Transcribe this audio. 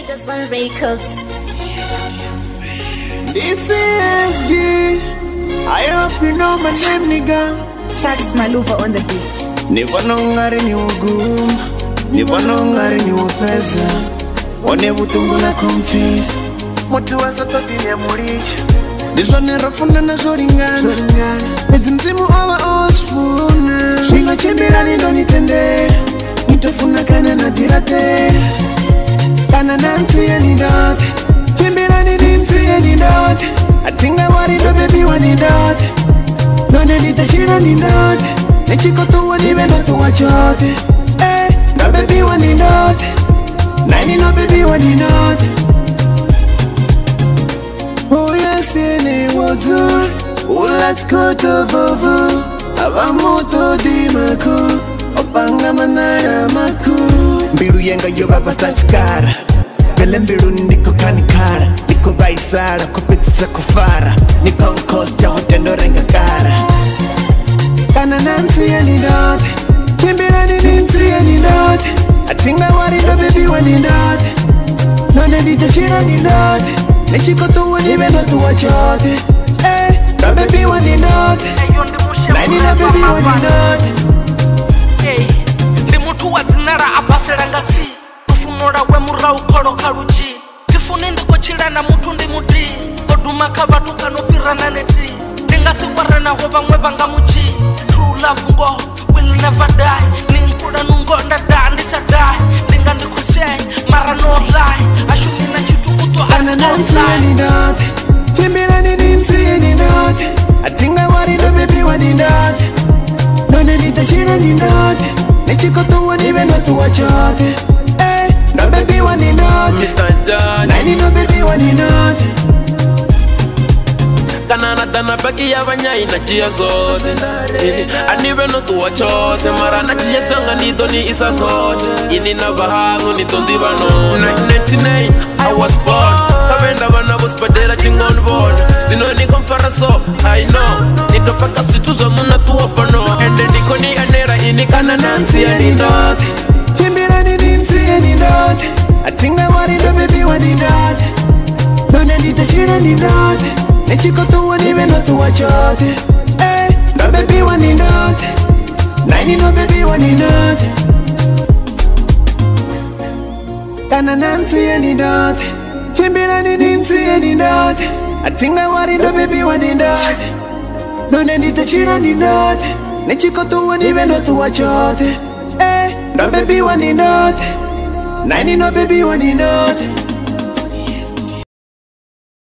Leaders on Records. This is G. I hope you know my name, nigga. Charles Maluva on the beat. Never know ngari ni ugumu, never know ngari ni upeza. One butungu na confess. Mutu wa satoti ya mulicha. Nisho nerafuna na zoringana. Ezi mzimu awa osfuna. Shinga chembira nindo nitendera. Nitofuna kana na diratera. Kana nansi ya nidate. Chembira ninsi ya nidate. Atinga warido baby wanidate. None nitachira nidate. Nechiko tuwa nibeno tuwa chote. Na baby wanidate. Nani no baby wanidate. Oh yes, ene wazur. Let's go to Vovo. Abamoto di maku. Opanga manara maku. Mbiru yenga yo baba stachkara. Bele mbiru niko kanikara. Niko baisara, kupitisa kufara. Niko nkosta hotendo renga kara. Kana nansi ya nidate. Chimbira ninsi ya nidate. Atinga warido baby wanidate. None ditachira nidate. Nechiko tuwa nibeno tuwa chote. Na baby wanidate. Nani na baby wanidate. Ndi mutu wa zinara abasera ngati kufunura we mura ukoro karuji tifune ndiko chilana mutu ndi muti koduma kabatu kanopirana neti ndingasikwarana ho bamwe banga muchi true love ngo will never die ninkula nungonda da ndisadai ndinga ndikushay mara no lie ashumi na chitu kuto kana nansi wanidate chimbira ninsi wanidate atinga warido baby wanidate none nitachira nidate nechiko tuwa nibeno tuwa chote. No baby wanidate. Mr. John Nani no baby wanidate. Kanana dana baki ya banyai na chia zote. Anibe no tuwa chote. Mara na chia songa nido ni isa kote. Ini na bahangu ni tondi bano. 1999 I was born. Kabenda bana buspadera chingon born. Zino ni komfaraso I know. Nitopaka situzo muna tuwa pano. Ende niko ni anera ini kana nansi wanidate. Chimbira ninsi wanidate. Atinga warido baby wanidate. None nitachira nidate. Nechiko tuwa nibeno tuwa chote. No baby wanidate. Nani no baby wanidate. Kana nansi wanidate. Chimbira ninsi wanidate. Atinga warido baby wanidate. None nitachira nidate. Nechiko tuwa nibeno tuwa chote. No baby wanidate. Nani no baby wanidate.